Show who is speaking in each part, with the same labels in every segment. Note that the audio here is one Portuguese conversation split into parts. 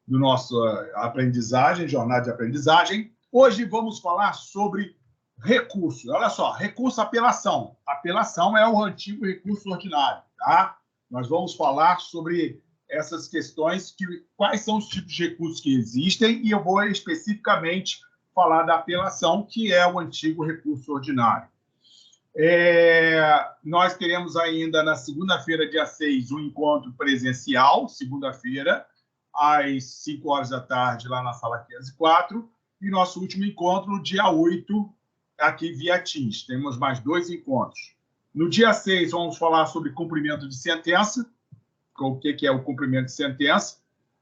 Speaker 1: do nosso aprendizagem, jornada de aprendizagem. Hoje vamos falar sobre recurso. Olha só, recurso apelação. Apelação é o antigo recurso ordinário, tá? Nós vamos falar sobre essas questões, quais são os tipos de recursos que existem, e eu vou especificamente falar da apelação, que é o antigo recurso ordinário. Nós teremos ainda na segunda-feira, dia 6, um encontro presencial, segunda-feira, às 5 horas da tarde, lá na sala 504, e nosso último encontro no dia 8, aqui via Teams. Temos mais 2 encontros. No dia 6, vamos falar sobre cumprimento de sentença, o que é o cumprimento de sentença,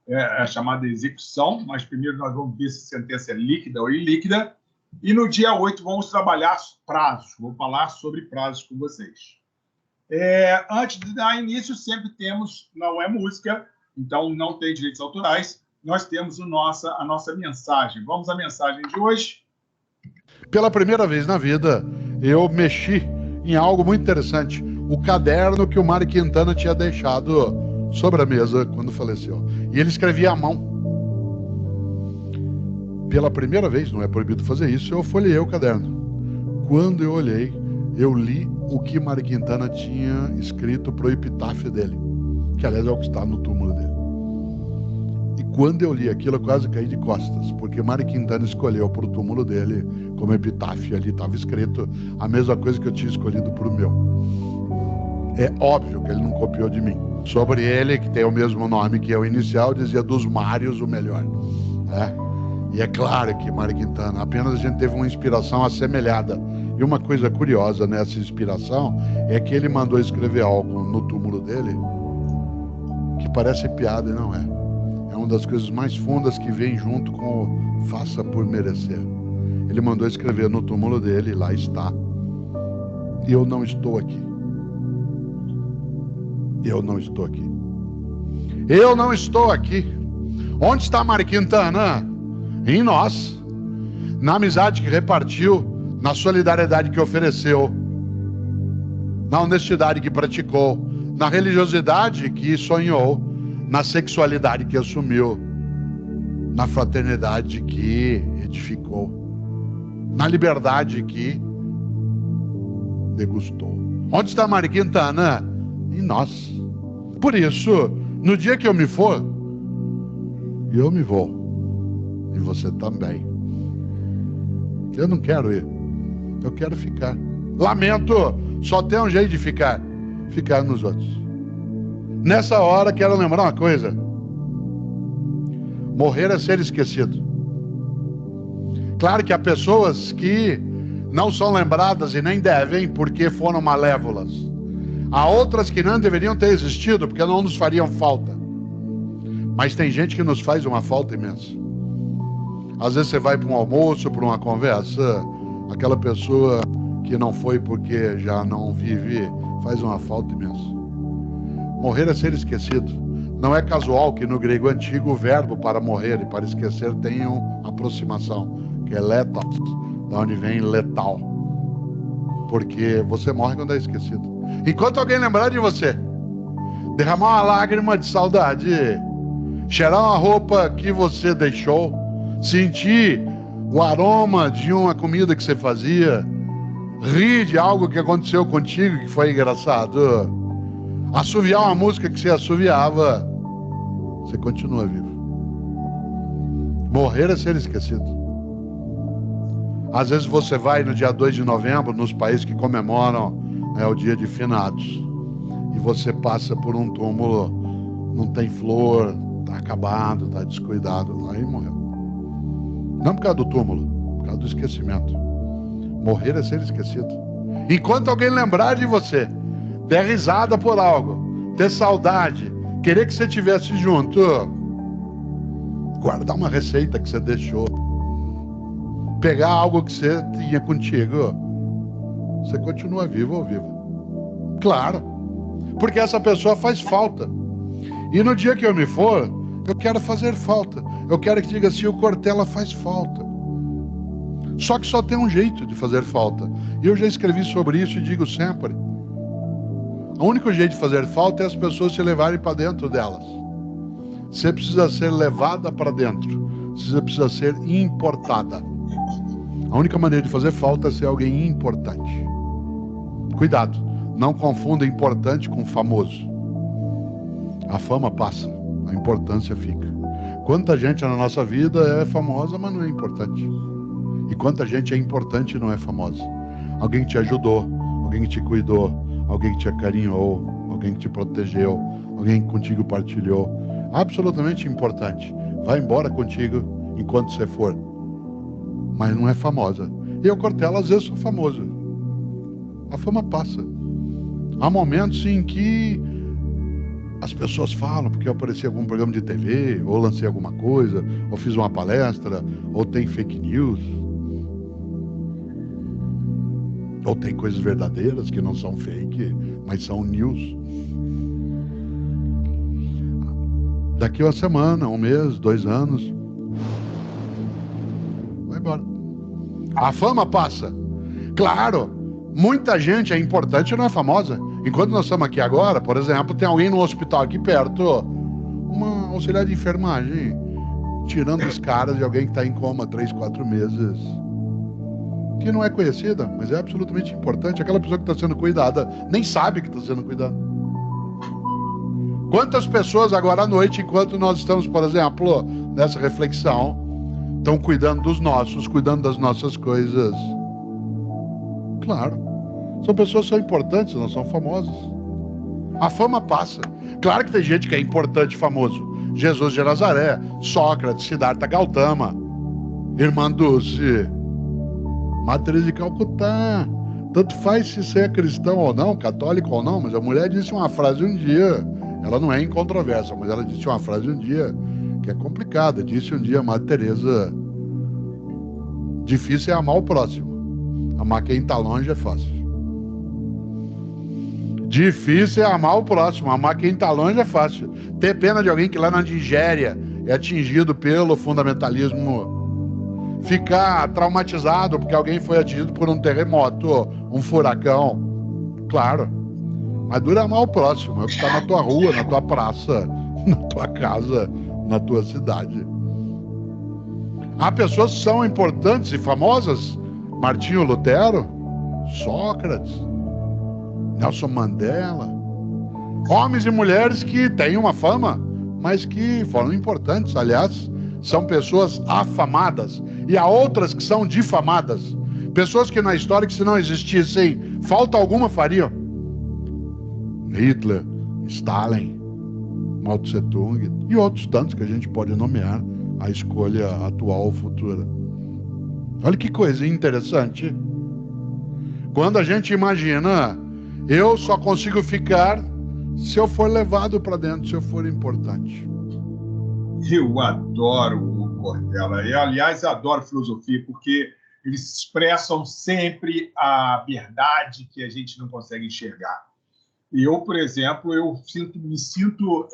Speaker 1: é a chamada execução, mas primeiro nós vamos ver se a sentença é líquida ou ilíquida. E no dia 8, vamos trabalhar prazos. Vou falar sobre prazos com vocês. Antes de dar início, sempre temos, não é música, então não tem direitos autorais, nós temos a nossa mensagem. Vamos à mensagem de hoje.
Speaker 2: Pela primeira vez na vida, eu mexi em algo muito interessante. O caderno que o Mário Quintana tinha deixado sobre a mesa quando faleceu. E ele escrevia à mão. Pela primeira vez, não é proibido fazer isso, eu folhei o caderno. Quando eu olhei, eu li o que Mário Quintana tinha escrito para o epitáfio dele, que aliás é o que está no túmulo dele. E quando eu li aquilo, eu quase caí de costas, porque Mário Quintana escolheu para o túmulo dele, como epitáfio, ali estava escrito a mesma coisa que eu tinha escolhido para o meu. É óbvio que ele não copiou de mim. Sobre ele, que tem o mesmo nome que eu inicial, dizia dos Mários o melhor. E é claro que Mário Quintana, apenas a gente teve uma inspiração assemelhada. E uma coisa curiosa nessa inspiração é que ele mandou escrever algo no túmulo dele que parece piada e não é. É uma das coisas mais fundas que vem junto com o faça por merecer. Ele mandou escrever no túmulo dele, lá está. Eu não estou aqui. Eu não estou aqui. Eu não estou aqui. Onde está Mário Quintana? Em nós. Na amizade que repartiu, na solidariedade que ofereceu, na honestidade que praticou, na religiosidade que sonhou, na sexualidade que assumiu, na fraternidade que edificou, na liberdade que degustou. Onde está Mário Quintana? Em nós. Por isso, no dia que eu me for, eu me vou. E você também. Eu não quero ir. Eu quero ficar. Lamento, só tem um jeito de ficar. Ficar nos outros. Nessa hora, quero lembrar uma coisa. Morrer é ser esquecido. Claro que há pessoas que não são lembradas e nem devem porque foram malévolas. Há outras que não deveriam ter existido porque não nos fariam falta. Mas tem gente que nos faz uma falta imensa. Às vezes você vai para um almoço, para uma conversa, aquela pessoa que não foi porque já não vive, faz uma falta imensa. Morrer é ser esquecido. Não é casual que no grego antigo o verbo para morrer e para esquecer tenham aproximação, que é letos, da onde vem letal. Porque você morre quando é esquecido. Enquanto alguém lembrar de você, derramar uma lágrima de saudade, cheirar uma roupa que você deixou, sentir o aroma de uma comida que você fazia, rir de algo que aconteceu contigo que foi engraçado, assoviar uma música que você assoviava, você continua vivo. Morrer é ser esquecido. Às vezes você vai no dia 2 de novembro, nos países que comemoram o dia de finados, e você passa por um túmulo, não tem flor, está acabado, está descuidado, aí morreu. Não por causa do túmulo, por causa do esquecimento. Morrer é ser esquecido. Enquanto alguém lembrar de você, der risada por algo, ter saudade, querer que você estivesse junto, guardar uma receita que você deixou, pegar algo que você tinha contigo, você continua vivo ou viva. Claro, porque essa pessoa faz falta. E no dia que eu me for, eu quero fazer falta. Eu quero que diga assim, o Cortella faz falta. Só que só tem um jeito de fazer falta. E eu já escrevi sobre isso e digo sempre. O único jeito de fazer falta é as pessoas se levarem para dentro delas. você precisa ser levada para dentro. Você precisa ser importada. A única maneira de fazer falta é ser alguém importante. Cuidado, não confunda importante com famoso. A fama passa, a importância fica. Quanta gente na nossa vida é famosa, mas não é importante. E quanta gente é importante e não é famosa. Alguém que te ajudou, alguém que te cuidou, alguém que te acarinhou, alguém que te protegeu, alguém que contigo partilhou. Absolutamente importante. Vai embora contigo enquanto você for. Mas não é famosa. Eu, Cortella, às vezes sou famoso. A fama passa. Há momentos em que as pessoas falam porque eu apareci em algum programa de TV, ou lancei alguma coisa, ou fiz uma palestra, ou tem fake news, ou tem coisas verdadeiras que não são fake, mas são news. Daqui uma semana, um mês, 2 anos, vai embora. A fama passa. Claro, muita gente é importante e não é famosa. Enquanto nós estamos aqui agora, por exemplo, tem alguém no hospital aqui perto, uma auxiliar de enfermagem, tirando os caras de alguém que está em coma 3, 4 meses, que não é conhecida, mas é absolutamente importante. Aquela pessoa que está sendo cuidada nem sabe que está sendo cuidada. Quantas pessoas agora à noite, enquanto nós estamos, por exemplo, nessa reflexão, estão cuidando dos nossos, cuidando das nossas coisas? Claro, são pessoas que são importantes, não são famosas. A fama passa. Claro que tem gente que é importante e famoso. Jesus de Nazaré, Sócrates, Siddhartha Gautama, Irmã Dulce, Madre Teresa de Calcutá. Tanto faz se você é cristão ou não, católico ou não, mas a mulher disse uma frase um dia, ela não é incontroversa, mas ela disse uma frase um dia que é complicada. Disse um dia a Madre Teresa: difícil é amar o próximo, amar quem está longe é fácil. Difícil é amar o próximo, amar quem está longe é fácil. Ter pena de alguém que lá na Nigéria é atingido pelo fundamentalismo, ficar traumatizado porque alguém foi atingido por um terremoto, um furacão, claro. Mas dura amar o próximo, é o que está na tua rua, na tua praça, na tua casa, na tua cidade. Há pessoas que são importantes e famosas: Martinho Lutero, Sócrates, Nelson Mandela. Homens e mulheres que têm uma fama, mas que foram importantes. Aliás, são pessoas afamadas. E há outras que são difamadas. Pessoas que na história, que se não existissem, falta alguma fariam. Hitler, Stalin, Mao Tse Tung e outros tantos que a gente pode nomear a escolha atual ou futura. Olha que coisa interessante. Quando a gente imagina, eu só consigo ficar se eu for levado para dentro, se eu for importante.
Speaker 1: Eu adoro o Cortella. E, aliás, adoro filosofia, porque eles expressam sempre a verdade que a gente não consegue enxergar. E eu, por exemplo, me sinto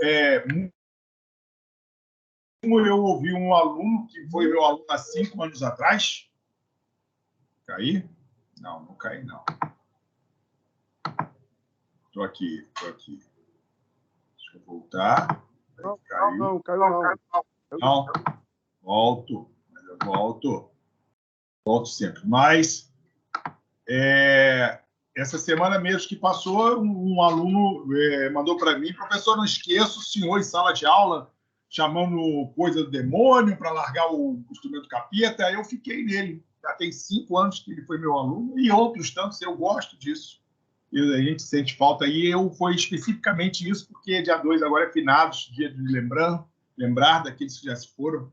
Speaker 1: como eu ouvi um aluno que foi meu aluno há 5 anos atrás. Caí? Não, não caí, não. Estou aqui. Deixa eu voltar.
Speaker 3: Não, caiu não.
Speaker 1: Não, volto. Volto sempre. Mas essa semana mesmo que passou, um aluno mandou para mim: professor, não esqueça o senhor em sala de aula chamando coisa do demônio para largar o instrumento capeta. Aí eu fiquei nele. Já tem 5 anos que ele foi meu aluno, e outros tantos. Eu gosto disso. E a gente sente falta. E foi especificamente isso, porque dia 2 agora é finados, dia de lembrar daqueles que já se foram.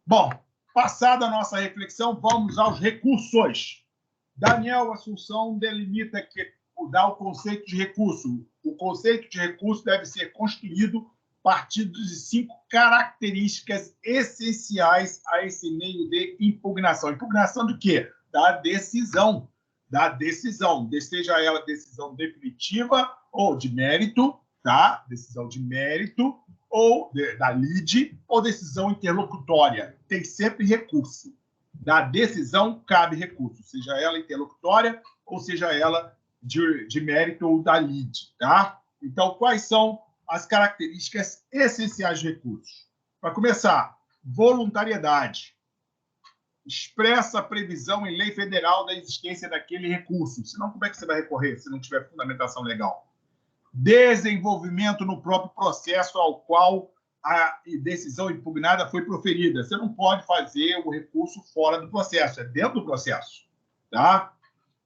Speaker 1: Bom, passada a nossa reflexão, vamos aos recursos. Daniel Assunção delimita dá o conceito de recurso. O conceito de recurso deve ser construído a partir de 5 características essenciais a esse meio de impugnação. Impugnação do quê? Da decisão. Seja ela decisão definitiva ou de mérito, tá? Decisão de mérito, ou da lide, ou decisão interlocutória. Tem sempre recurso. Da decisão cabe recurso, seja ela interlocutória ou seja ela de mérito ou da lide, tá? Então, quais são as características essenciais do recurso. Para começar, voluntariedade. Expressa a previsão em lei federal da existência daquele recurso. Senão, como é que você vai recorrer se não tiver fundamentação legal? Desenvolvimento no próprio processo ao qual a decisão impugnada foi proferida. Você não pode fazer o recurso fora do processo, é dentro do processo. Tá?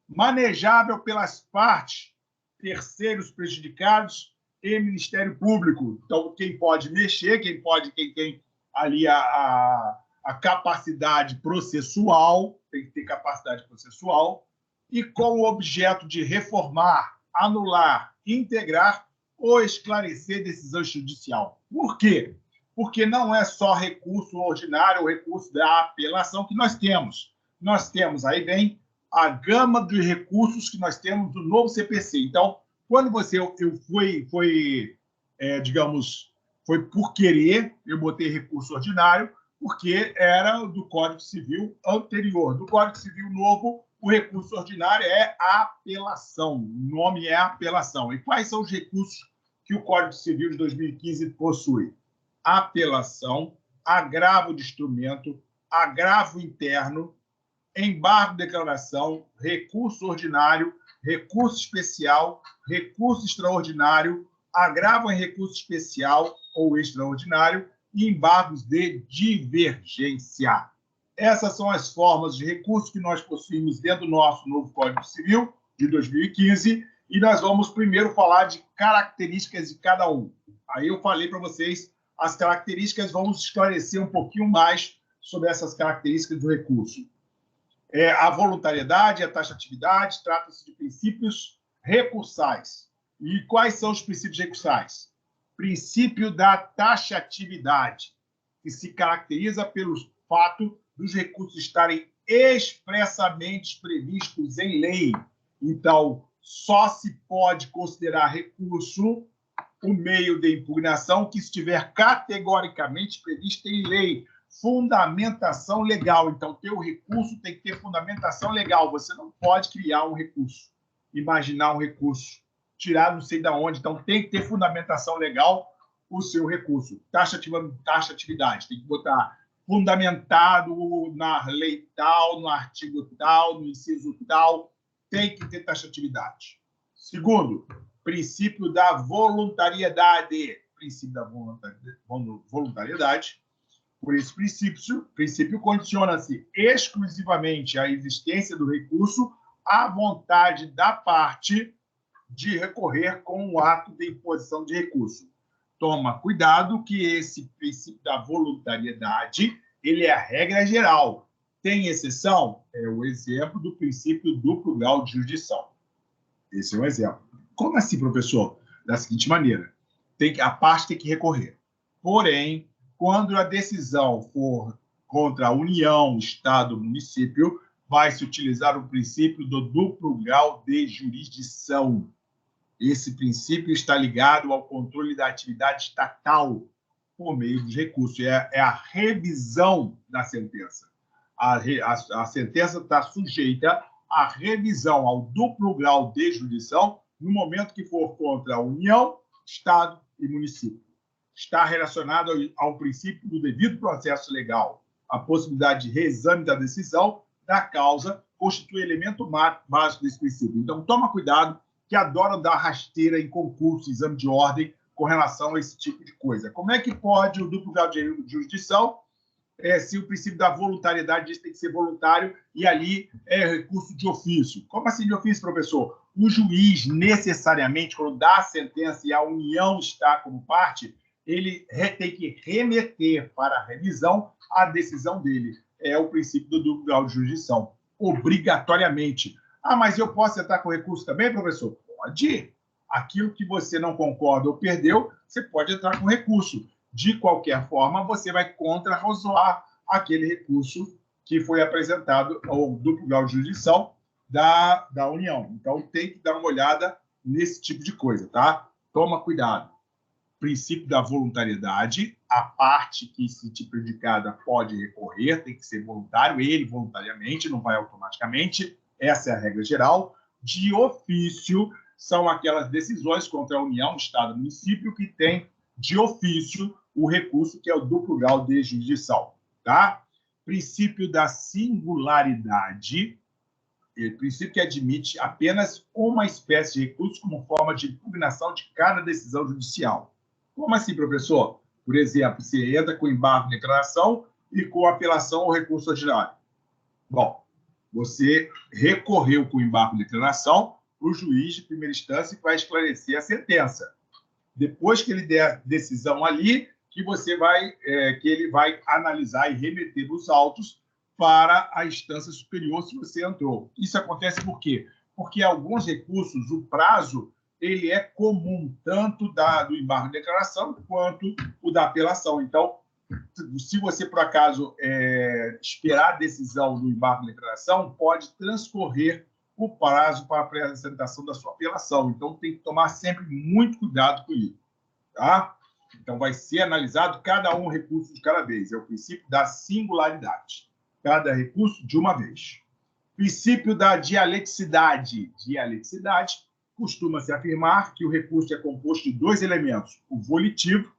Speaker 1: Manejável pelas partes, terceiros prejudicados e Ministério Público. Então, quem pode mexer, quem tem ali a capacidade processual, tem que ter capacidade processual, e com o objeto de reformar, anular, integrar ou esclarecer decisão judicial. Por quê? Porque não é só recurso ordinário ou recurso da apelação que nós temos. Nós temos, aí vem a gama de recursos que nós temos do novo CPC. Então, quando foi por querer, eu botei recurso ordinário, porque era do Código Civil anterior. Do Código Civil novo, o recurso ordinário é apelação. O nome é apelação. E quais são os recursos que o Código Civil de 2015 possui? Apelação, agravo de instrumento, agravo interno, embargo de declaração, recurso ordinário, recurso especial, recurso extraordinário, agravo em recurso especial ou extraordinário e embargos de divergência. Essas são as formas de recurso que nós possuímos dentro do nosso novo Código Civil de 2015 e nós vamos primeiro falar de características de cada um. Aí eu falei para vocês as características, vamos esclarecer um pouquinho mais sobre essas características do recurso. A voluntariedade, a taxatividade, trata-se de princípios recursais. E quais são os princípios recursais? Princípio da taxatividade, que se caracteriza pelo fato dos recursos estarem expressamente previstos em lei. Então, só se pode considerar recurso o meio de impugnação que estiver categoricamente previsto em lei. Fundamentação legal. Então, teu recurso tem que ter fundamentação legal. Você não pode criar um recurso, imaginar um recurso, tirar não sei de onde. Então, tem que ter fundamentação legal o seu recurso. Taxatividade. Tem que botar fundamentado na lei tal, no artigo tal, no inciso tal. Tem que ter taxatividade. Segundo, princípio da voluntariedade. Princípio da voluntariedade. Por esse princípio condiciona-se exclusivamente a existência do recurso à vontade da parte de recorrer com o ato de imposição de recurso. Toma cuidado que esse princípio da voluntariedade ele é a regra geral. Tem exceção? É o exemplo do princípio duplo grau de jurisdição. Esse é um exemplo. Como assim, professor? Da seguinte maneira, a parte tem que recorrer. Porém, quando a decisão for contra a União, Estado, município, vai se utilizar o princípio do duplo grau de jurisdição. Esse princípio está ligado ao controle da atividade estatal por meio dos recursos. É a revisão da sentença. A sentença está sujeita à revisão, ao duplo grau de jurisdição, no momento que for contra a União, Estado e município. Está relacionado ao princípio do devido processo legal. A possibilidade de reexame da decisão da causa constitui elemento básico desse princípio. Então, toma cuidado que adoram dar rasteira em concurso, exame de ordem, com relação a esse tipo de coisa. Como é que pode o duplo grau de jurisdição se o princípio da voluntariedade diz que tem que ser voluntário e ali é recurso de ofício? Como assim de ofício, professor? O juiz, necessariamente, quando dá a sentença e a União está como parte, ele tem que remeter para a revisão a decisão dele. É o princípio do duplo grau de jurisdição, obrigatoriamente. Ah, mas eu posso entrar com recurso também, professor? Pode. Aquilo que você não concorda ou perdeu, você pode entrar com recurso. De qualquer forma, você vai contra-razoar aquele recurso que foi apresentado ao duplo grau de jurisdição da União. Então, tem que dar uma olhada nesse tipo de coisa, tá? Toma cuidado. Princípio da voluntariedade, a parte que se te prejudicada pode recorrer, tem que ser voluntário, ele voluntariamente, não vai automaticamente, essa é a regra geral. De ofício, são aquelas decisões contra a União, Estado, Município que tem de ofício o recurso que é o duplo grau de jurisdição, tá? Princípio da singularidade, princípio que admite apenas uma espécie de recurso como forma de impugnação de cada decisão judicial. Como assim, professor? Por exemplo, você entra com embargo de declaração e com apelação ao recurso ordinário. Bom, você recorreu com embargo de declaração para o juiz de primeira instância que vai esclarecer a sentença. Depois que ele der a decisão ali, que ele vai analisar e remeter os autos para a instância superior se você entrou. Isso acontece por quê? Porque alguns recursos, o prazo, ele é comum, tanto do embargo de declaração quanto o da apelação. Então, se você, por acaso, esperar a decisão do embargo de declaração, pode transcorrer o prazo para a apresentação da sua apelação. Então, tem que tomar sempre muito cuidado com isso. Tá? Então, vai ser analisado cada um recurso de cada vez. É o princípio da singularidade. Cada recurso de uma vez. Princípio da dialeticidade. Dialeticidade costuma-se afirmar que o recurso é composto de dois elementos, o volitivo,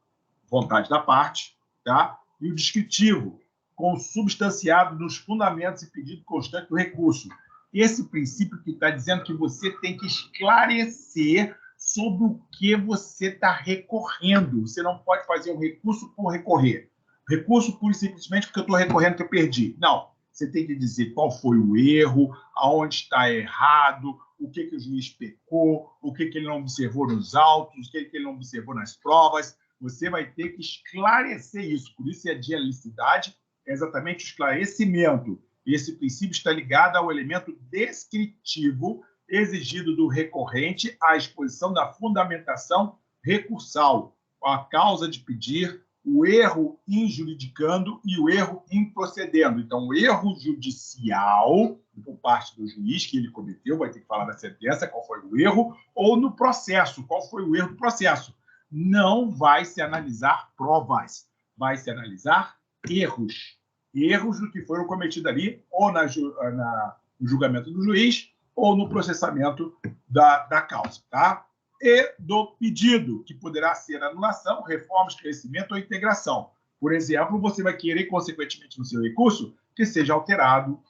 Speaker 1: vontade da parte, tá? E o descritivo, consubstanciado nos fundamentos e pedido constante do recurso. Esse princípio que está dizendo que você tem que esclarecer sobre o que você está recorrendo. Você não pode fazer um recurso por recorrer. Recurso pura e simplesmente porque eu estou recorrendo que eu perdi. Não. Você tem que dizer qual foi o erro, aonde está errado, o que o juiz pecou, o que ele não observou nos autos, o que ele não observou nas provas. Você vai ter que esclarecer isso. Por isso, a dialeticidade é exatamente o esclarecimento. Esse princípio está ligado ao elemento descritivo exigido do recorrente à exposição da fundamentação recursal, a causa de pedir, o erro injuridicando e o erro improcedendo. Então, o erro judicial, por parte do juiz que ele cometeu, vai ter que falar da sentença, qual foi o erro, ou no processo, qual foi o erro do processo. Não vai se analisar provas, vai se analisar erros. Erros do que foram cometidos ali, ou no julgamento do juiz, ou no processamento da causa, tá? E do pedido, que poderá ser anulação, reforma, esclarecimento ou integração. Por exemplo, você vai querer, consequentemente, no seu recurso, que seja alterado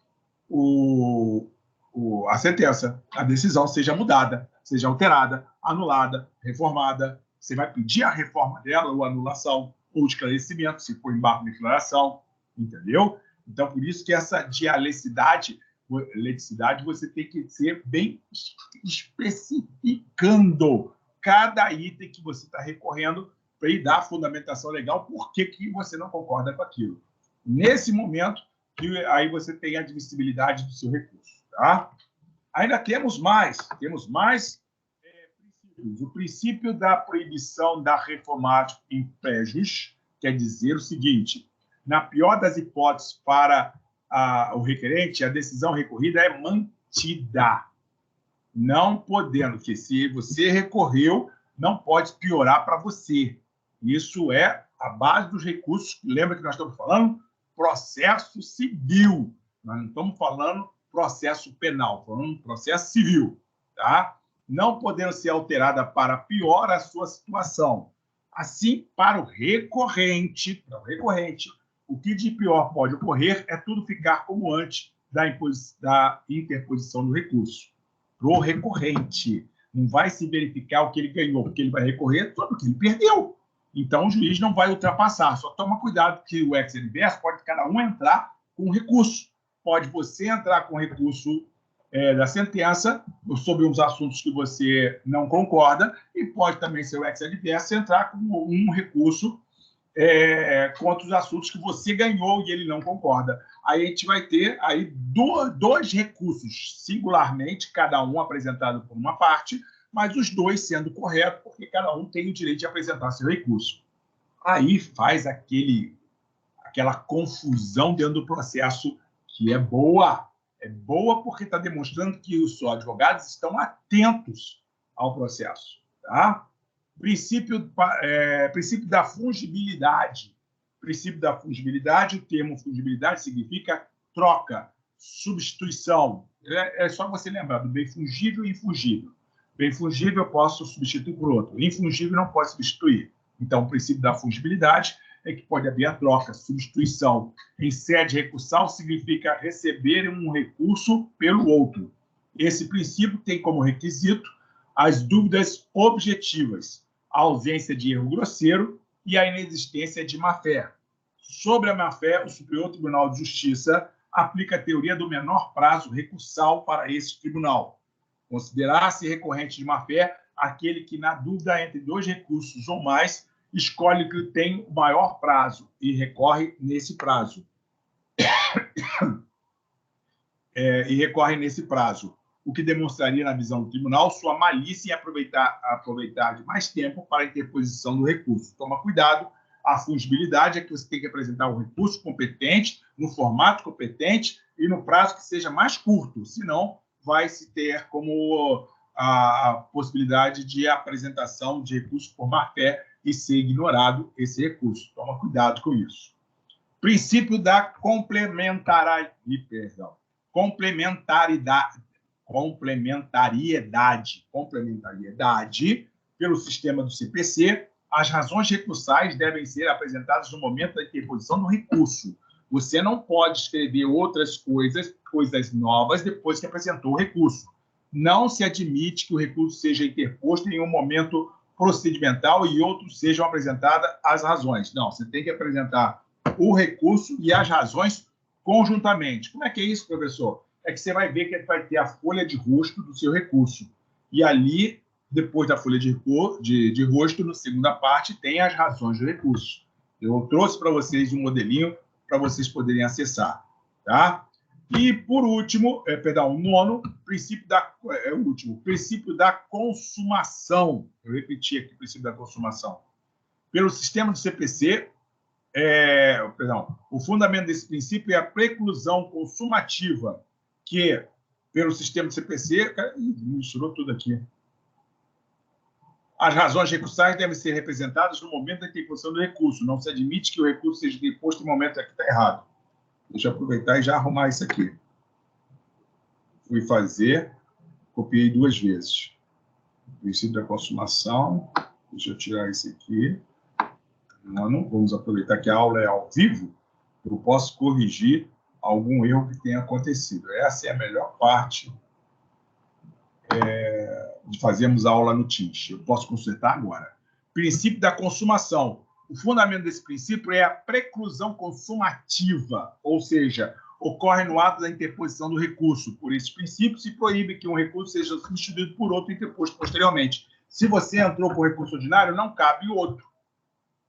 Speaker 1: a sentença, a decisão seja mudada, seja alterada, anulada, reformada. Você vai pedir a reforma dela, ou anulação, ou esclarecimento, se for embargo de declaração, entendeu? Então, por isso que essa dialeticidade você tem que ser bem especificando cada item que você está recorrendo para ir dar a fundamentação legal, por que você não concorda com aquilo. Nesse momento, aí você tem a admissibilidade do seu recurso. Tá? Ainda temos mais princípios. O princípio da proibição da reformatio in prejus quer dizer o seguinte: na pior das hipóteses para o requerente, a decisão recorrida é mantida, não podendo, que se você recorreu, não pode piorar para você. Isso é a base dos recursos. Lembra que nós estamos falando processo civil, nós não estamos falando processo penal, falando processo civil, tá? Não podendo ser alterada para pior a sua situação. Assim, para o recorrente, o que de pior pode ocorrer é tudo ficar como antes da interposição do recurso. Para o recorrente, não vai se verificar o que ele ganhou, porque ele vai recorrer sobre o que ele perdeu. Então, o juiz não vai ultrapassar. Só toma cuidado que o ex adverso pode cada um entrar com recurso. Pode você entrar com recurso da sentença sobre uns assuntos que você não concorda, e pode também ser o ex adverso entrar com um recurso contra os assuntos que você ganhou e ele não concorda. Aí a gente vai ter aí dois recursos, singularmente, cada um apresentado por uma parte, mas os dois sendo corretos, porque cada um tem o direito de apresentar seu recurso. Aí faz aquela confusão dentro do processo, que é boa. É boa porque está demonstrando que os seus advogados estão atentos ao processo. Tá? Princípio da fungibilidade. Princípio da fungibilidade, o termo fungibilidade significa troca, substituição. É só você lembrar do bem fungível e infungível. Bem fungível eu posso substituir por outro. Infungível não pode substituir. Então, o princípio da fungibilidade é que pode haver a troca, substituição. Em sede recursal significa receber um recurso pelo outro. Esse princípio tem como requisito as dúvidas objetivas, a ausência de erro grosseiro e a inexistência de má-fé. Sobre a má-fé, o Superior Tribunal de Justiça aplica a teoria do menor prazo recursal para esse tribunal. Considerar-se recorrente de má-fé aquele que, na dúvida entre dois recursos ou mais, escolhe o que tem o maior prazo e recorre nesse prazo. O que demonstraria, na visão do tribunal, sua malícia em aproveitar de mais tempo para a interposição do recurso. Toma cuidado, a fungibilidade é que você tem que apresentar o recurso competente, no formato competente e no prazo que seja mais curto, senão vai se ter como a possibilidade de apresentação de recurso por má-fé e ser ignorado esse recurso. Toma cuidado com isso. Princípio da complementariedade pelo sistema do CPC, as razões recursais devem ser apresentadas no momento da interposição do recurso. Você não pode escrever outras coisas novas depois que apresentou o recurso. Não se admite que o recurso seja interposto em um momento procedimental e outros sejam apresentadas as razões. Não, você tem que apresentar o recurso e as razões conjuntamente. Como é que é isso, professor? É que você vai ver que vai ter a folha de rosto do seu recurso. E ali, depois da folha de rosto, na segunda parte, tem as razões do recurso. Eu trouxe para vocês um modelinho para vocês poderem acessar. Tá? E, por último, nono, princípio da consumação. Eu repeti aqui o princípio da consumação. Pelo sistema do CPC, o fundamento desse princípio é a preclusão consumativa, que, pelo sistema do CPC... misturou tudo aqui. As razões recursais devem ser representadas no momento da interposição do recurso. Não se admite que o recurso seja interposto no momento que está errado. Deixa eu aproveitar e já arrumar isso aqui. Fui fazer, copiei 2 vezes. Princípio da consumação. Deixa eu tirar isso aqui. Vamos aproveitar que a aula é ao vivo. Eu posso corrigir algum erro que tenha acontecido. Essa é a melhor parte de fazermos a aula no Teams. Eu posso consertar agora. Princípio da consumação. O fundamento desse princípio é a preclusão consumativa, ou seja, ocorre no ato da interposição do recurso. Por esse princípio, se proíbe que um recurso seja substituído por outro interposto posteriormente. Se você entrou com recurso ordinário, não cabe outro.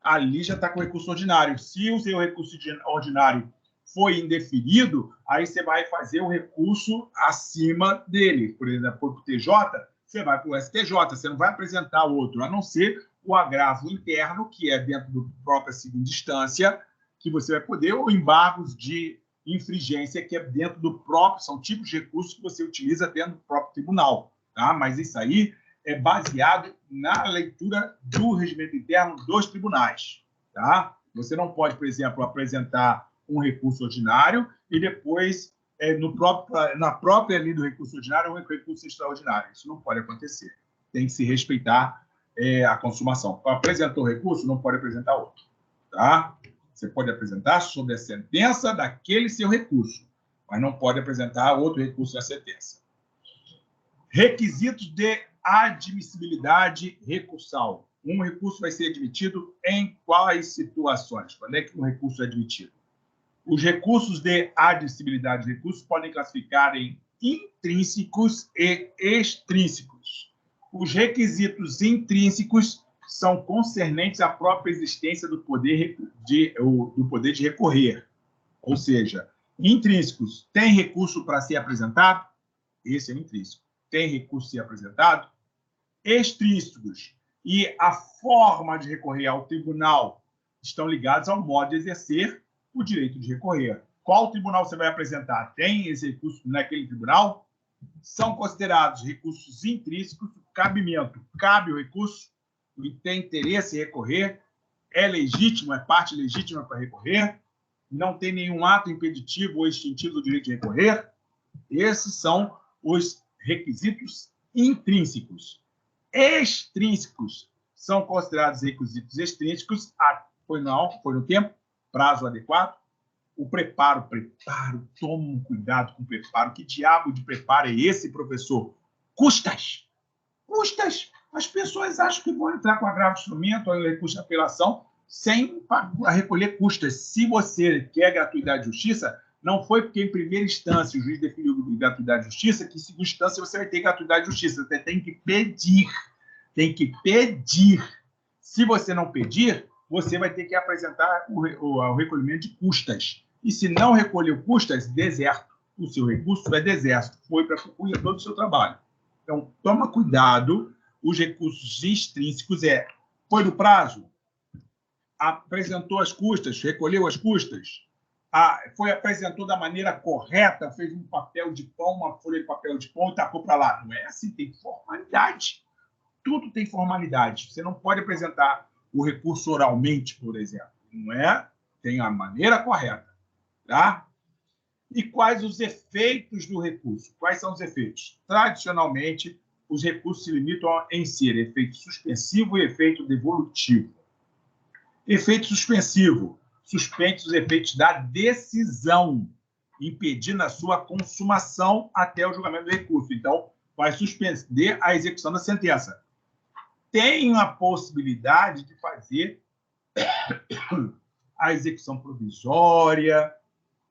Speaker 1: Ali já está com recurso ordinário. Se o seu recurso ordinário foi indeferido, aí você vai fazer o recurso acima dele. Por exemplo, foi para o TJ, você vai para o STJ, você não vai apresentar outro, a não ser o agravo interno, que é dentro da própria segunda instância, que você vai poder, ou embargos de infringência, que é dentro do próprio, são tipos de recursos que você utiliza dentro do próprio tribunal. Tá? Mas isso aí é baseado na leitura do regimento interno dos tribunais. Tá? Você não pode, por exemplo, apresentar um recurso ordinário e depois, na própria lei do recurso ordinário, um recurso extraordinário. Isso não pode acontecer. Tem que se respeitar a consumação. Apresentou o recurso, não pode apresentar outro. Tá? Você pode apresentar sobre a sentença daquele seu recurso, mas não pode apresentar outro recurso da sentença. Requisitos de admissibilidade recursal. Um recurso vai ser admitido em quais situações? Quando é que um recurso é admitido? Os recursos de admissibilidade de recurso podem classificar em intrínsecos e extrínsecos. Os requisitos intrínsecos são concernentes à própria existência do poder de recorrer. Ou seja, intrínsecos, tem recurso para ser apresentado? Esse é o intrínseco. Tem recurso a ser apresentado? Extrínsecos e a forma de recorrer ao tribunal estão ligados ao modo de exercer o direito de recorrer. Qual tribunal você vai apresentar? Tem esse recurso naquele tribunal? São considerados recursos intrínsecos, cabimento. Cabe o recurso, tem interesse em recorrer, é legítimo, é parte legítima para recorrer, não tem nenhum ato impeditivo ou extintivo do direito de recorrer. Esses são os requisitos intrínsecos. Extrínsecos são considerados requisitos extrínsecos. Foi no tempo, prazo adequado. O preparo, toma cuidado com o preparo. Que diabo de preparo é esse, professor? Custas. As pessoas acham que vão entrar com agravo de instrumento ou recurso de apelação sem recolher custas. Se você quer gratuidade de justiça, não foi porque em primeira instância o juiz definiu gratuidade de justiça que em segunda instância você vai ter gratuidade de justiça. Você tem que pedir. Se você não pedir, você vai ter que apresentar o recolhimento de custas. E se não recolheu custas, deserto. O seu recurso é deserto. Foi para concluir todo o seu trabalho. Então, toma cuidado. Os recursos extrínsecos foi no prazo, apresentou as custas, recolheu as custas, apresentou da maneira correta, fez um papel de pão, uma folha de papel de pão e tacou para lá. Não é assim, tem formalidade. Tudo tem formalidade. Você não pode apresentar o recurso oralmente, por exemplo. Não é? Tem a maneira correta. Tá? E quais os efeitos do recurso? Quais são os efeitos? Tradicionalmente, os recursos se limitam em ser efeito suspensivo e efeito devolutivo. Efeito suspensivo. Suspende os efeitos da decisão, impedindo a sua consumação até o julgamento do recurso. Então, vai suspender a execução da sentença. Tem a possibilidade de fazer a execução provisória,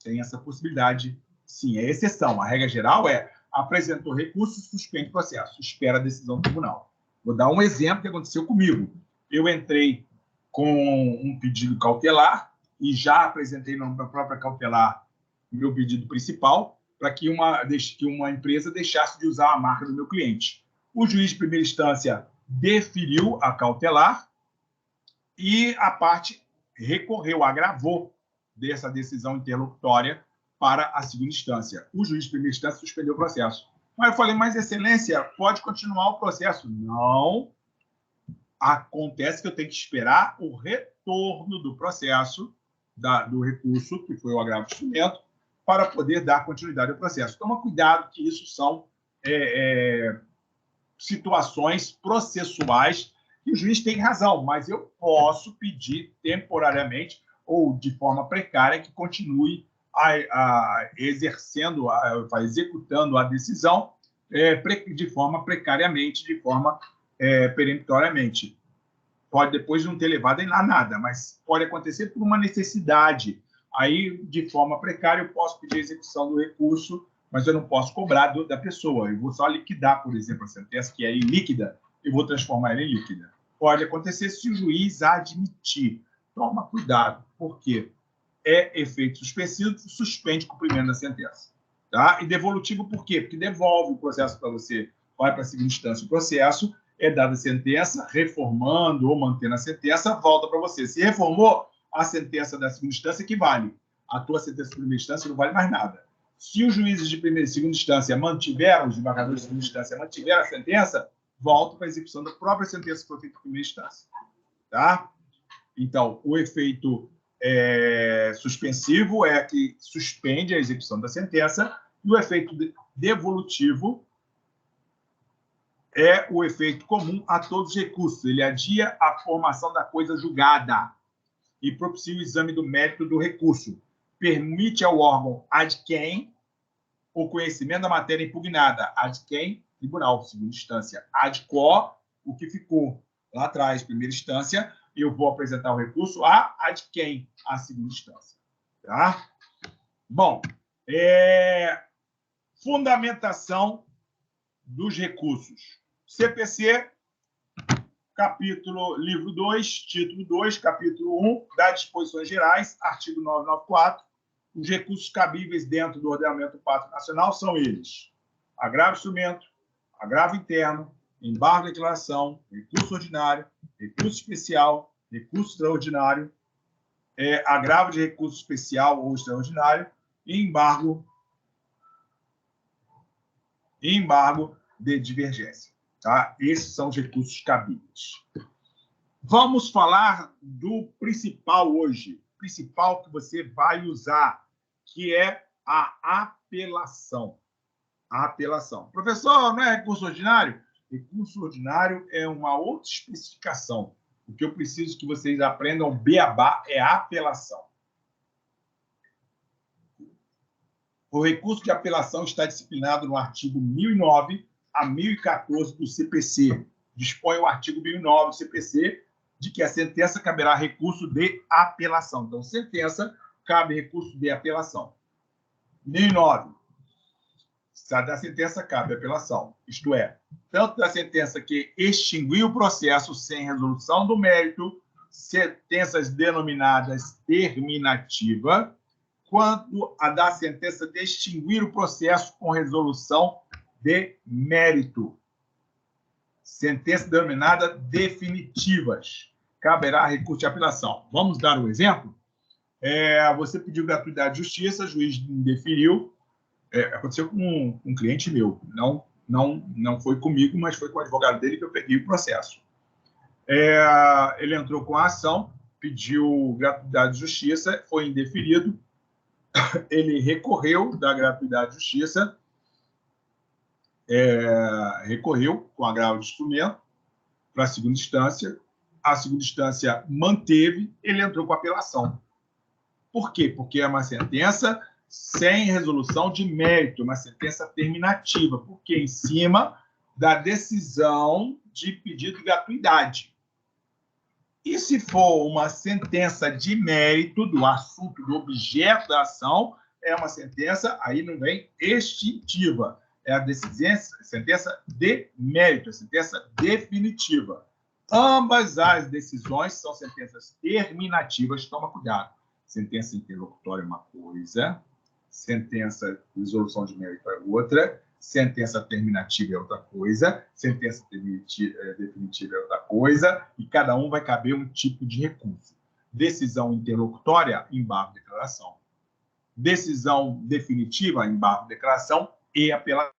Speaker 1: tem essa possibilidade, sim, é exceção. A regra geral apresentou recurso, suspende o processo, espera a decisão do tribunal. Vou dar um exemplo que aconteceu comigo. Eu entrei com um pedido cautelar e já apresentei na própria cautelar o meu pedido principal para que uma empresa deixasse de usar a marca do meu cliente. O juiz de primeira instância deferiu a cautelar e a parte recorreu, agravou dessa decisão interlocutória para a segunda instância. O juiz de primeira instância suspendeu o processo. Mas eu falei, mas excelência, pode continuar o processo? Não. Acontece que eu tenho que esperar o retorno do processo, do recurso, que foi o agravo de instrumento, para poder dar continuidade ao processo. Toma cuidado que isso são situações processuais que o juiz tem razão, mas eu posso pedir temporariamente ou de forma precária que continue executando a decisão de forma precariamente, de forma peremptoriamente. Pode depois não ter levado a nada, mas pode acontecer por uma necessidade. Aí, de forma precária, eu posso pedir a execução do recurso, mas eu não posso cobrar da pessoa. Eu vou só liquidar, por exemplo, a sentença que é ilíquida, eu vou transformar ela em líquida. Pode acontecer se o juiz admitir. Toma cuidado, porque é efeito suspensivo, suspende o cumprimento da sentença. Tá? E devolutivo por quê? Porque devolve o processo para você, vai para a segunda instância o processo, é dada a sentença, reformando ou mantendo a sentença, volta para você. Se reformou, a sentença da segunda instância que vale. A tua sentença de primeira instância não vale mais nada. Se os juízes de primeira e segunda instância mantiveram, os desembargadores de segunda instância mantiveram a sentença, volta para a execução da própria sentença que foi feita em primeira instância. Tá? Então, o efeito suspensivo é que suspende a execução da sentença, e o efeito devolutivo é o efeito comum a todos os recursos. Ele adia a formação da coisa julgada e propicia o exame do mérito do recurso. Permite ao órgão adquém o conhecimento da matéria impugnada. Adquém, tribunal, segunda instância. Adquó, o que ficou lá atrás, primeira instância, eu vou apresentar o recurso a adquém, a segunda instância. Tá? Bom, fundamentação dos recursos. CPC, livro 2, título 2, capítulo 1, das disposições gerais, artigo 994. Os recursos cabíveis dentro do ordenamento do Pátrio Nacional são eles: agravo de instrumento, agravo interno, embargo de declaração, recurso ordinário, recurso especial, recurso extraordinário, agravo de recurso especial ou extraordinário e embargo de divergência. Tá? Esses são os recursos cabíveis. Vamos falar do principal hoje, principal que você vai usar, que é a apelação. apelação. Professor, não é recurso ordinário? Recurso ordinário é uma outra especificação. O que eu preciso que vocês aprendam, beabá, é apelação. O recurso de apelação está disciplinado no artigo 1009 a 1014 do CPC. Dispõe o artigo 1009 do CPC de que a sentença caberá recurso de apelação. Então, sentença, cabe recurso de apelação. 1009. Da sentença cabe apelação. Isto é, tanto da sentença que extinguiu o processo sem resolução do mérito, sentenças denominadas terminativa, quanto a da sentença de extinguir o processo com resolução de mérito. Sentença denominada definitivas. Caberá recurso de apelação. Vamos dar um exemplo? Você pediu gratuidade de justiça, o juiz indeferiu. Aconteceu com um cliente meu. Não foi comigo, mas foi com o advogado dele que eu peguei o processo. Ele entrou com a ação, pediu gratuidade de justiça, foi indeferido. Ele recorreu da gratuidade de justiça, recorreu com agravo de instrumento para a segunda instância. A segunda instância manteve, ele entrou com apelação. Por quê? Porque é uma sentença sem resolução de mérito, uma sentença terminativa, porque em cima da decisão de pedido de gratuidade. E se for uma sentença de mérito do assunto, do objeto da ação, é uma sentença, aí não vem extintiva, é a sentença de mérito, a sentença definitiva. Ambas as decisões são sentenças terminativas, toma cuidado. Sentença interlocutória é uma coisa, sentença de resolução de mérito é outra, sentença terminativa é outra coisa, sentença definitiva é outra coisa, e cada um vai caber um tipo de recurso. Decisão interlocutória, embargo de declaração. Decisão definitiva, embargo de declaração e apelação.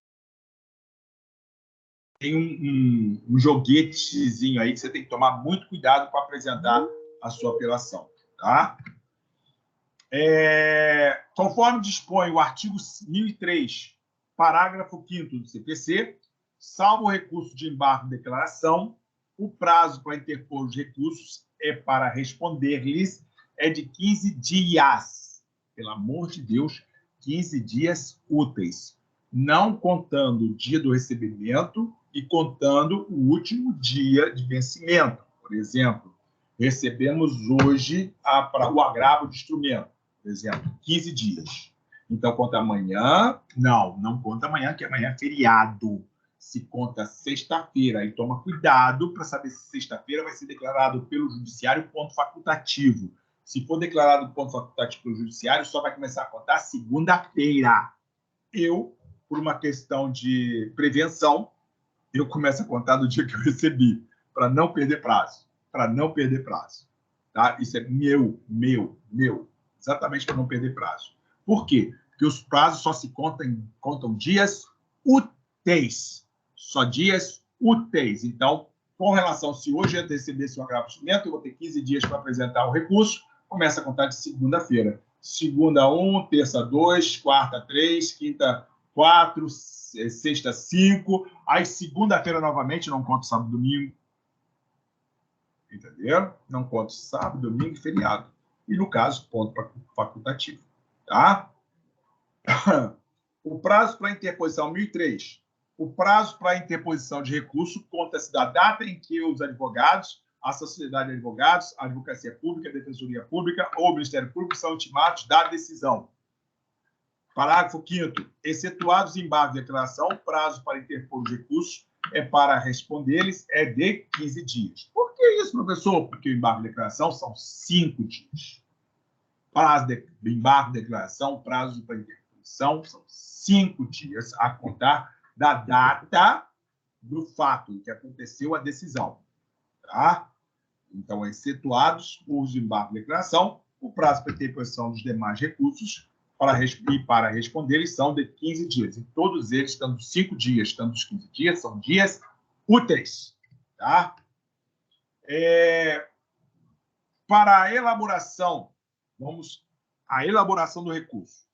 Speaker 1: Tem um joguetezinho aí que você tem que tomar muito cuidado para apresentar a sua apelação, tá? Conforme dispõe o artigo 1003, parágrafo 5º do CPC, salvo o recurso de embargo de declaração, o prazo para interpor os recursos para responder-lhes é de 15 dias. Pelo amor de Deus, 15 dias úteis, não contando o dia do recebimento e contando o último dia de vencimento. Por exemplo, recebemos hoje o agravo de instrumento, por exemplo, 15 dias. Então, conta amanhã? Não conta amanhã, que amanhã é feriado. Se conta sexta-feira. E toma cuidado para saber se sexta-feira vai ser declarado pelo judiciário ponto facultativo. Se for declarado ponto facultativo pelo judiciário, só vai começar a contar segunda-feira. Eu, por uma questão de prevenção, eu começo a contar do dia que eu recebi, para não perder prazo. Tá? Isso é meu. Exatamente para não perder prazo. Por quê? Porque os prazos só se contam dias úteis. Só dias úteis. Então, com relação, se hoje eu recebesse um agravo de instrumento, eu vou ter 15 dias para apresentar o recurso, começa a contar de segunda-feira. Segunda 1, terça 2, quarta 3, quinta 4, sexta 5, aí segunda-feira novamente, não conto sábado e domingo. Entenderam? Não conto sábado, domingo e feriado. E, no caso, ponto facultativo. Tá? O prazo para interposição 1003. O prazo para interposição de recurso conta-se da data em que os advogados, a sociedade de advogados, a advocacia pública, a defensoria pública ou o Ministério Público são intimados da decisão. Parágrafo 5º. Excetuados embargos de declaração, o prazo para interpor os recursos para responder-lhes é de 15 dias. Por que isso, professor? Porque o embargo de declaração são 5 dias. Prazo de embargo de declaração, prazo para interposição, são 5 dias a contar da data do fato em que aconteceu a decisão. Tá? Então, excetuados os embargos de declaração, o prazo para interposição dos demais recursos para responder, eles são de 15 dias. E todos eles, tanto 5 dias, tanto os 15 dias, são dias úteis. Tá? Para a elaboração, a elaboração do recurso.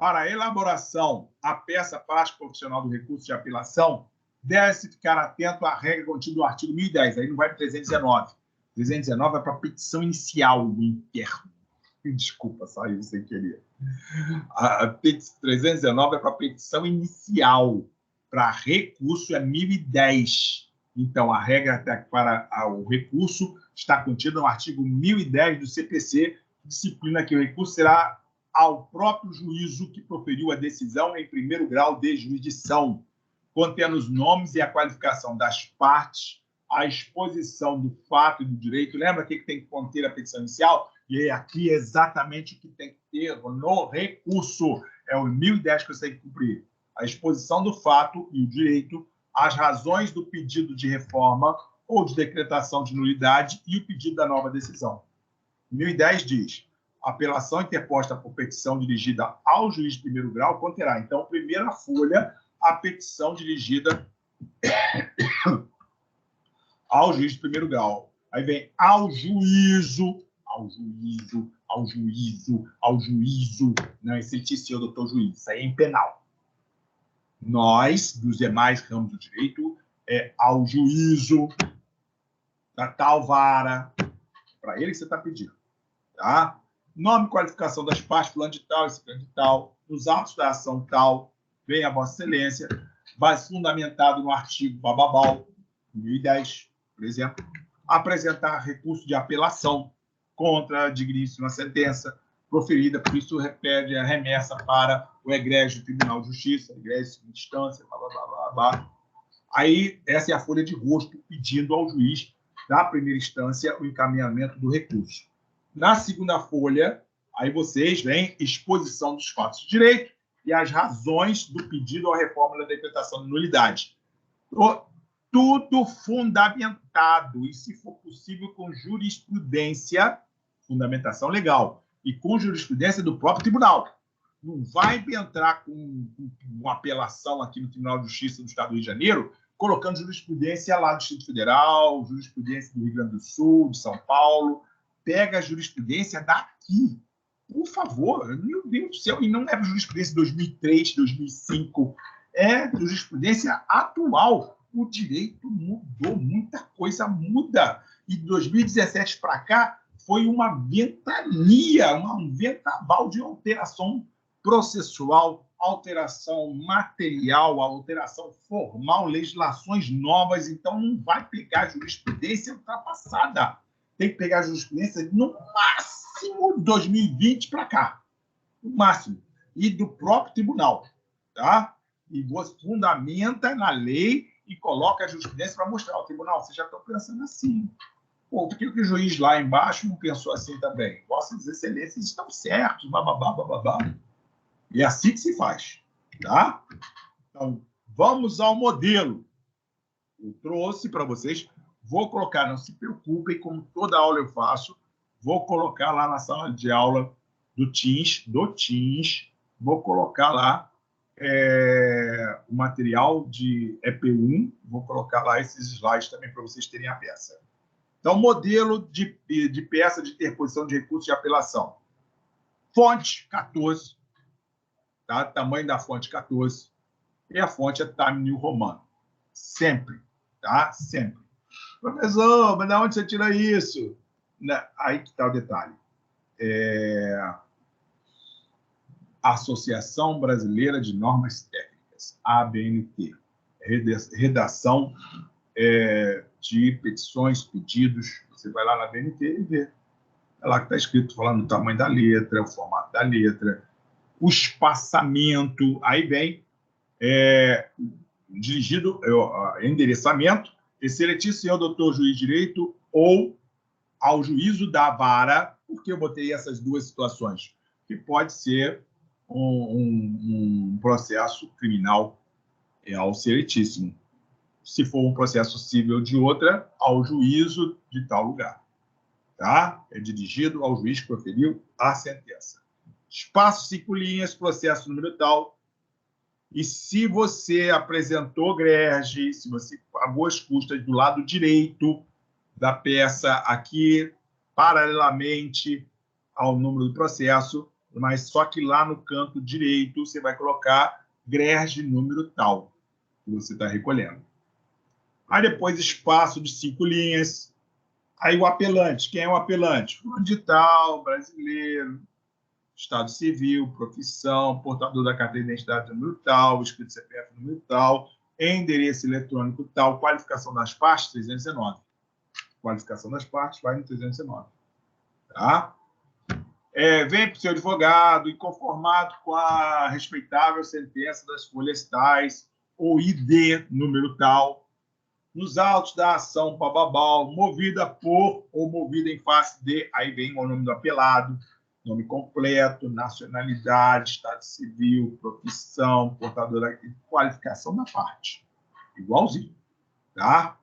Speaker 1: Para a elaboração, a peça parte profissional do recurso de apelação deve-se ficar atento à regra contida no artigo 1010. Aí não vai para 319. 319 é para a petição inicial do interno. Desculpa, saiu sem querer. A 319 é para a petição inicial. Para recurso é 1010. Então, a regra para o recurso está contida no artigo 1010 do CPC, que disciplina que o recurso será ao próprio juízo que proferiu a decisão em primeiro grau de jurisdição, contendo os nomes e a qualificação das partes, a exposição do fato e do direito. Lembra que tem que conter a petição inicial? E aqui é exatamente o que tem que ter no recurso. É o 1010 que você tem que cumprir. A exposição do fato e o direito, as razões do pedido de reforma ou de decretação de nulidade e o pedido da nova decisão. 1010 diz: a apelação interposta por petição dirigida ao juiz de primeiro grau conterá, então, primeira folha, a petição dirigida ao juiz de primeiro grau. Aí vem ao juízo, ao juízo, ao juízo, ao juízo. Não, esse litício, doutor juiz, isso aí é em penal. Nós, dos demais ramos do direito, é ao juízo da tal vara, para ele que você está pedindo, tá? Nome e qualificação das partes, fulano de tal, esse fulano de tal, nos atos da ação tal, vem a Vossa Excelência, vai fundamentado no artigo bababal, 1010, por exemplo, apresentar recurso de apelação contra a digníssima sentença proferida, por isso pede a remessa para o egrégio Tribunal de Justiça, egrégio de segunda instância, blá, blá, blá, blá, blá. Aí, essa é a folha de rosto pedindo ao juiz da primeira instância o encaminhamento do recurso. Na segunda folha, aí vocês veem exposição dos fatos de direito e as razões do pedido à reforma da decretação de nulidade. Tudo fundamentado, e, se for possível, com jurisprudência, fundamentação legal, e com jurisprudência do próprio tribunal. Não vai entrar com uma apelação aqui no Tribunal de Justiça do Estado do Rio de Janeiro, colocando jurisprudência lá do Distrito Federal, jurisprudência do Rio Grande do Sul, de São Paulo. Pega a jurisprudência daqui, por favor. Meu Deus do céu. E não é jurisprudência de 2003, 2005. É jurisprudência atual. O direito mudou, muita coisa muda. E de 2017 para cá foi uma ventania, um ventaval de alteração processual, alteração material, alteração formal, legislações novas. Então, não vai pegar jurisprudência ultrapassada. Tem que pegar a jurisprudência no máximo 2020 para cá. No máximo. E do próprio tribunal. Tá? E você fundamenta na lei e coloca a jurisprudência para mostrar ao tribunal. Vocês já estão pensando assim. Pô, por que o juiz lá embaixo não pensou assim também? Vossas Excelências estão certos, bababá, bababá. E é assim que se faz. Tá? Então, vamos ao modelo. Eu trouxe para vocês. Vou colocar, não se preocupem, como toda aula eu faço, vou colocar lá na sala de aula do Teams, vou colocar lá o material de EP1, vou colocar lá esses slides também para vocês terem a peça. Então, modelo de peça de interposição de recurso de apelação. Fonte 14, tá? Tamanho da fonte 14, e a fonte é Time New Roman. Sempre, tá? Sempre. Professor, mas de onde você tira isso? Aí que está o detalhe. Associação Brasileira de Normas Técnicas, ABNT. Redação de petições, pedidos. Você vai lá na ABNT e vê. É lá que está escrito, falando do tamanho da letra, o formato da letra, o espaçamento. Aí vem dirigido, endereçamento, excelentíssimo senhor doutor juiz de direito ou ao juízo da vara. Por que eu botei essas duas situações? Que pode ser um processo criminal ao excelentíssimo. Se for um processo civil de outra, ao juízo de tal lugar. Tá? É dirigido ao juiz que proferiu a sentença. Espaço 5 linhas, processo número tal. E se você apresentou grege, se você pagou as custas do lado direito da peça aqui, paralelamente ao número do processo, mas só que lá no canto direito você vai colocar GRESD número tal, que você está recolhendo. Aí depois espaço de 5 linhas. Aí o apelante. Quem é o apelante? Fulano de tal, brasileiro, estado civil, profissão, portador da carteira de identidade número tal, escrito de CPF número tal, endereço eletrônico tal, qualificação das partes, 319. Qualificação das partes vai no 319. Tá? Vem para o seu advogado, inconformado com a respeitável sentença das folhas tais, ou ID número tal, nos autos da ação bababal, movida por ou movida em face de, aí vem o nome do apelado, nome completo, nacionalidade, estado civil, profissão, portador da qualificação da parte. Igualzinho, tá?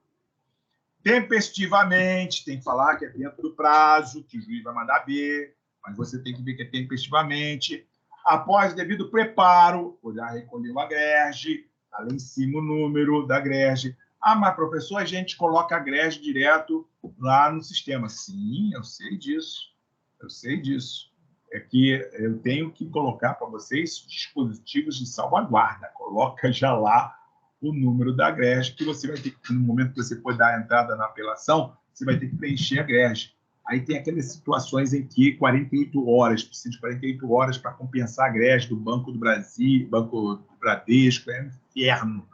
Speaker 1: Tempestivamente, tem que falar que é dentro do prazo, que o juiz vai mandar ver, mas você tem que ver que é tempestivamente. Após devido preparo, vou já recolher o GRESD, está lá em cima o número da GRESD. Ah, mas, professor, a gente coloca a GRESD direto lá no sistema. Sim, eu sei disso. Eu sei disso. É que eu tenho que colocar para vocês dispositivos de salvaguarda. Coloca já lá o número da GRESD, que você vai ter que, no momento que você for dar a entrada na apelação, você vai ter que preencher a GRESD. Aí tem aquelas situações em que 48 horas, precisa de 48 horas para compensar a GRESD do Banco do Brasil, Banco do Bradesco, é um inferno.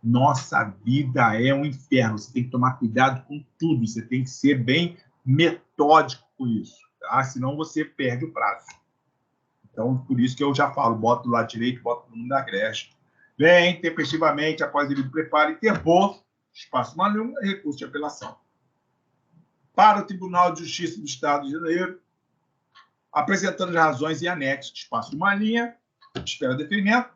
Speaker 1: Nossa vida é um inferno. Você tem que tomar cuidado com tudo. Você tem que ser bem metódico com isso, tá? Senão você perde o prazo. Então, por isso que eu já falo, boto do lado direito, boto no número da GRESD. Vem, tempestivamente, após devido preparo, interpor, espaço manual, recurso de apelação. Para o Tribunal de Justiça do Estado de Janeiro, apresentando as razões em anexo, espaço de uma linha, espera deferimento,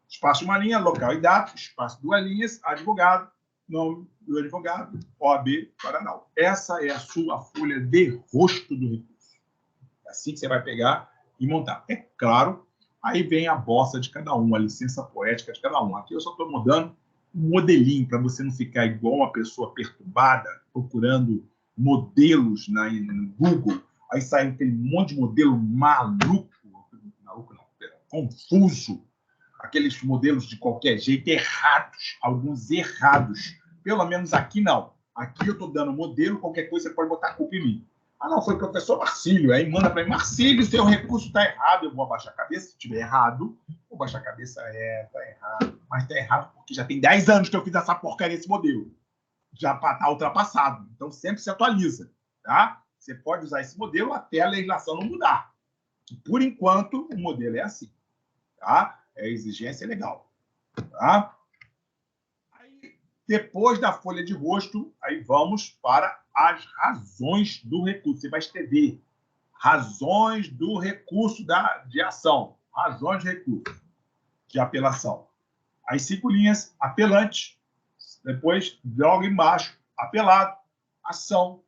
Speaker 1: espaço de uma linha, local e data, espaço de 2 linhas, advogado, nome do advogado, OAB, Paraná. Essa é a sua folha de rosto do recurso. É assim que você vai pegar e montar. É claro, aí vem a bossa de cada um, a licença poética de cada um. Aqui eu só estou mudando um modelinho para você não ficar igual uma pessoa perturbada, procurando modelos no Google, aí sai aquele monte de modelo maluco não, confuso, aqueles modelos de qualquer jeito, errados, alguns errados. Pelo menos aqui não. Aqui eu estou dando modelo, qualquer coisa você pode botar a culpa em mim. Ah, não, foi o professor Marcílio. Aí manda para mim, Marcílio, seu recurso está errado. Eu vou abaixar a cabeça. Se estiver errado, vou abaixar a cabeça. Está errado. Mas está errado porque já tem 10 anos que eu fiz essa porcaria desse modelo. Já está ultrapassado. Então, sempre se atualiza. Tá? Você pode usar esse modelo até a legislação não mudar. Por enquanto, o modelo é assim. Tá? É exigência legal. Tá? Aí, depois da folha de rosto, aí vamos para as razões do recurso. Você vai escrever razões do recurso de ação. Razões de recurso de apelação. As 5 linhas, apelante. Depois, logo embaixo, apelado, ação,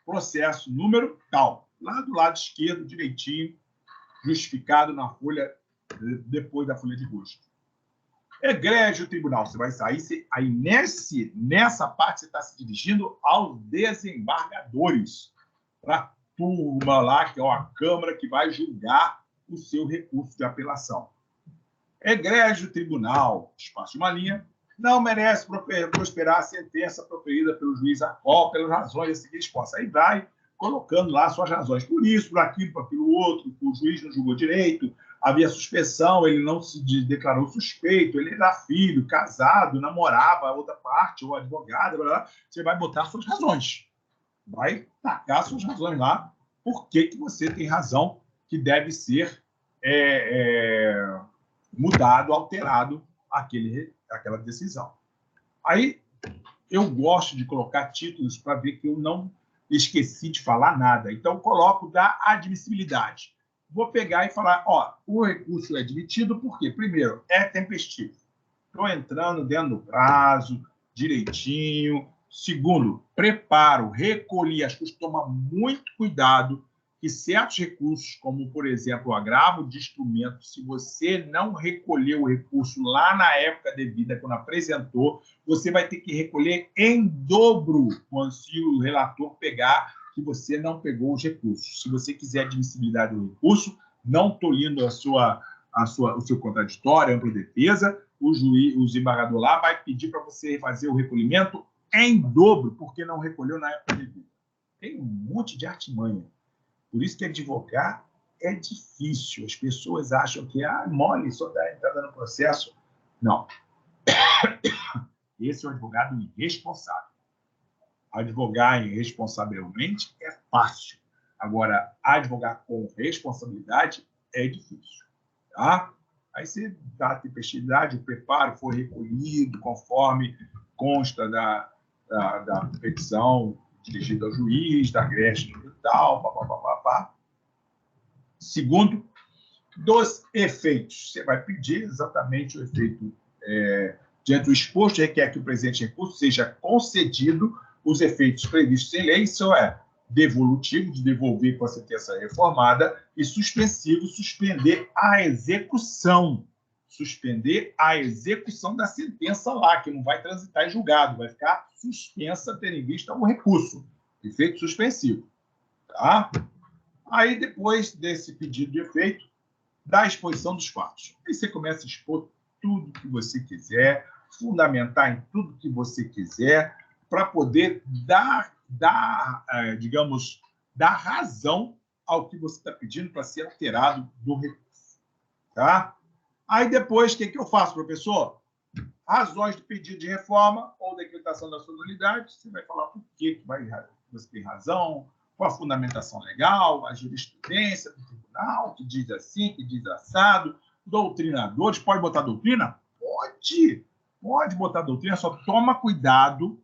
Speaker 1: processo, número, tal. Lá do lado esquerdo, direitinho, justificado na folha, depois da folha de rosto. Egrégio tribunal. Você vai sair, aí nessa parte você está se dirigindo aos desembargadores, para a turma lá, que é a Câmara que vai julgar o seu recurso de apelação. Egrégio tribunal, espaço de uma linha, não merece prosperar a sentença proferida pelo juiz a qual, pelas razões a seguir expostas. Aí vai colocando lá suas razões. Por isso, por aquilo outro, o juiz não julgou direito, havia suspeição, ele não se declarou suspeito, ele era filho, casado, namorava a outra parte, ou advogada, blá, blá. Você vai botar suas razões. Vai tacar suas razões lá. Por que você tem razão que deve ser mudado, alterado aquela decisão. Aí, eu gosto de colocar títulos para ver que eu não esqueci de falar nada. Então, eu coloco da admissibilidade. Vou pegar e falar, o recurso é admitido porque, primeiro, é tempestivo. Estou entrando dentro do prazo, direitinho. Segundo, preparo, recolhi as coisas. Toma muito cuidado que certos recursos, como, por exemplo, o agravo de instrumento, se você não recolheu o recurso lá na época devida, quando apresentou, você vai ter que recolher em dobro se o relator pegar que você não pegou os recursos. Se você quiser admissibilidade do recurso, não tolindo o seu contraditório, ampla defesa, o desembargador lá vai pedir para você fazer o recolhimento em dobro, porque não recolheu na época devida. Tem um monte de artimanha. Por isso que advogar é difícil. As pessoas acham que mole, só dá entrada no processo. Não. Esse é um advogado irresponsável. Advogar irresponsavelmente é fácil. Agora, advogar com responsabilidade é difícil. Tá? Aí você dá a tempestividade, o preparo foi recolhido conforme consta da petição dirigida ao juiz, da creche e tal, papapá. Segundo, dos efeitos. Você vai pedir exatamente o efeito diante do exposto, requer que o presente recurso seja concedido. Os efeitos previstos em lei, isso é devolutivo, de devolver com a sentença reformada, e suspensivo, suspender a execução. Suspender a execução da sentença lá, que não vai transitar em julgado, vai ficar suspensa, tendo em vista o recurso. Efeito suspensivo. Tá? Aí, depois desse pedido de efeito, da exposição dos fatos. Aí você começa a expor tudo que você quiser, fundamentar em tudo que você quiser, para poder dar razão ao que você está pedindo para ser alterado do recurso. Tá? Aí depois, o que eu faço, professor? Razões de pedido de reforma ou decretação da sua nulidade. Você vai falar por que você tem razão, qual a fundamentação legal, a jurisprudência do tribunal, que diz assim, que diz assado, doutrinadores. Pode botar doutrina? Pode botar doutrina, só toma cuidado.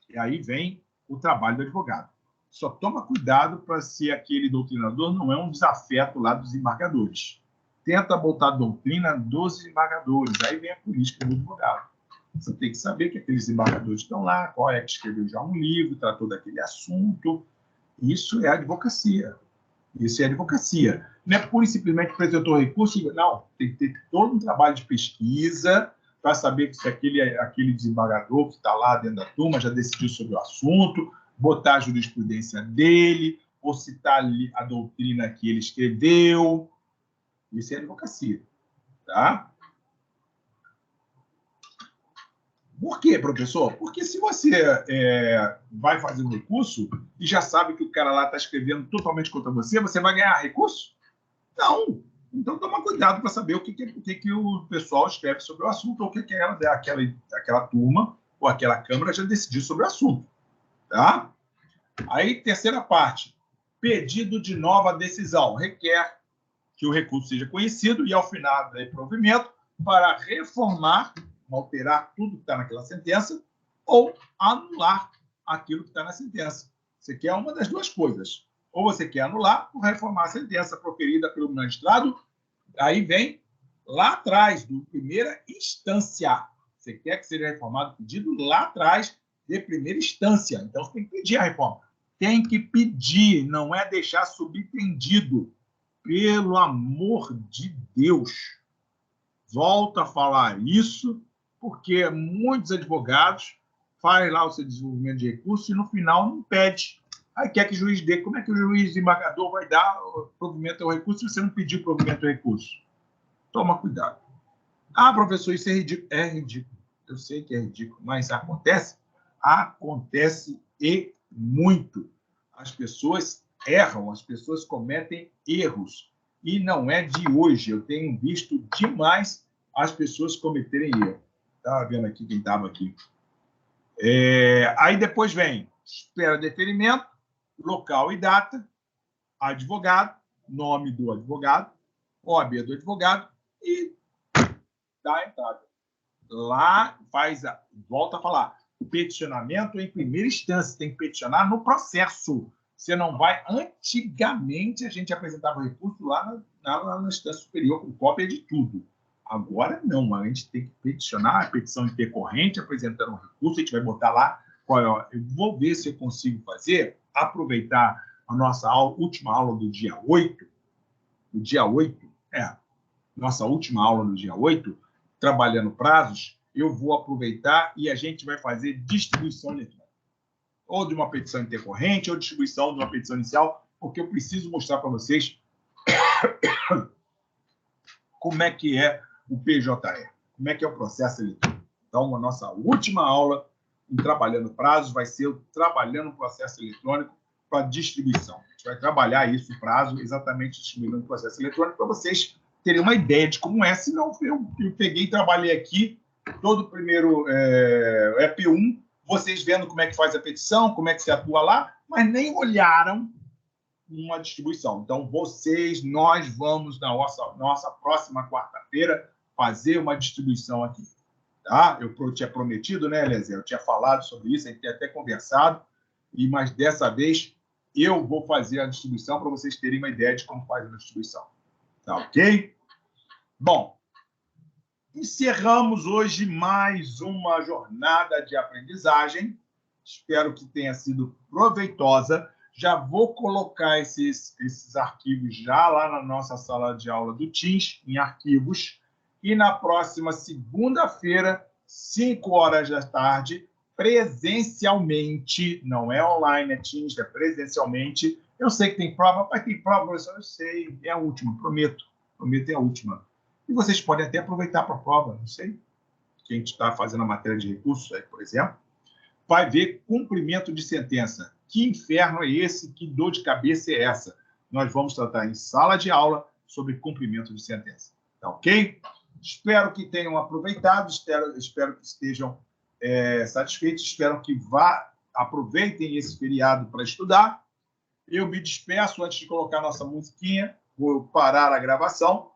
Speaker 1: E aí vem o trabalho do advogado. Só toma cuidado para se aquele doutrinador não é um desafeto lá dos embargadores. Tenta botar a doutrina dos embargadores. Aí vem a política do advogado. Você tem que saber que aqueles embargadores estão lá, qual é que escreveu já um livro, tratou daquele assunto. Isso é advocacia. Isso é advocacia. Não é pura e simplesmente apresentou recurso. Não, tem que ter todo um trabalho de pesquisa para saber se aquele desembargador que está lá dentro da turma já decidiu sobre o assunto, botar a jurisprudência dele, ou citar ali a doutrina que ele escreveu. Isso é advocacia. Tá? Por quê, professor? Porque se você vai fazer um recurso e já sabe que o cara lá está escrevendo totalmente contra você, você vai ganhar recurso? Não. Então, toma cuidado para saber o que o pessoal escreve sobre o assunto, ou o que aquela turma ou aquela Câmara já decidiu sobre o assunto. Tá? Aí, terceira parte. Pedido de nova decisão. Requer que o recurso seja conhecido e, ao final do provimento, para reformar, alterar tudo que está naquela sentença ou anular aquilo que está na sentença. Você quer uma das duas coisas. Ou você quer anular ou reformar a sentença proferida pelo magistrado. Aí vem lá atrás, do primeira instância. Você quer que seja reformado o pedido lá atrás de primeira instância. Então, você tem que pedir a reforma. Tem que pedir, não é deixar subentendido. Pelo amor de Deus. Volto a falar isso, porque muitos advogados fazem lá o seu desenvolvimento de recurso e, no final, não pede. Aí quer que o juiz dê. Como é que o juiz desembargador vai dar o provimento ao recurso se você não pedir provimento ao recurso? Toma cuidado. Ah, professor, isso é ridículo. É ridículo. Eu sei que é ridículo, mas acontece? Acontece e muito. As pessoas erram, as pessoas cometem erros. E não é de hoje. Eu tenho visto demais as pessoas cometerem erro. Estava vendo aqui quem estava aqui. Aí depois vem espera deferimento, local e data, advogado, nome do advogado, OAB do advogado e dá a entrada. Lá volta a falar, peticionamento em primeira instância, tem que peticionar no processo. Você não vai... Antigamente, a gente apresentava recurso lá na instância superior com cópia de tudo. Agora, não. A gente tem que peticionar a petição intercorrente, apresentando um recurso, a gente vai botar lá qual é. Eu vou ver se eu consigo fazer, aproveitar a nossa última aula do dia 8, nossa última aula do dia 8, trabalhando prazos, eu vou aproveitar e a gente vai fazer distribuição eletrônica. Ou de uma petição intercorrente, ou distribuição de uma petição inicial, porque eu preciso mostrar para vocês como é que é o PJE, como é que é o processo eletrônico. Então, a nossa última aula em Trabalhando Prazos vai ser o Trabalhando o Processo Eletrônico para distribuição. A gente vai trabalhar isso, o prazo, exatamente distribuindo o processo eletrônico, para vocês terem uma ideia de como é. Senão, eu peguei e trabalhei aqui todo o primeiro EP1, vocês vendo como é que faz a petição, como é que se atua lá, mas nem olharam uma distribuição. Então, nós vamos, na nossa próxima quarta-feira, fazer uma distribuição aqui. Tá? Eu tinha prometido, né, Eliezer? Eu tinha falado sobre isso, a gente tinha até conversado, mas dessa vez eu vou fazer a distribuição para vocês terem uma ideia de como faz a distribuição. Tá ok? Bom, encerramos hoje mais uma jornada de aprendizagem. Espero que tenha sido proveitosa. Já vou colocar esses arquivos já lá na nossa sala de aula do Teams, em arquivos. E na próxima segunda-feira, 5 horas da tarde, presencialmente, não é online, é Teams, é presencialmente. Eu sei que tem prova, mas tem prova, professor, eu sei, é a última, prometo é a última. E vocês podem até aproveitar para a prova, não sei. Quem está fazendo a matéria de recursos, aí, por exemplo, vai ver cumprimento de sentença. Que inferno é esse? Que dor de cabeça é essa? Nós vamos tratar em sala de aula sobre cumprimento de sentença. Tá ok? Espero que tenham aproveitado, espero que estejam satisfeitos, espero que aproveitem esse feriado para estudar. Eu me despeço antes de colocar nossa musiquinha, vou parar a gravação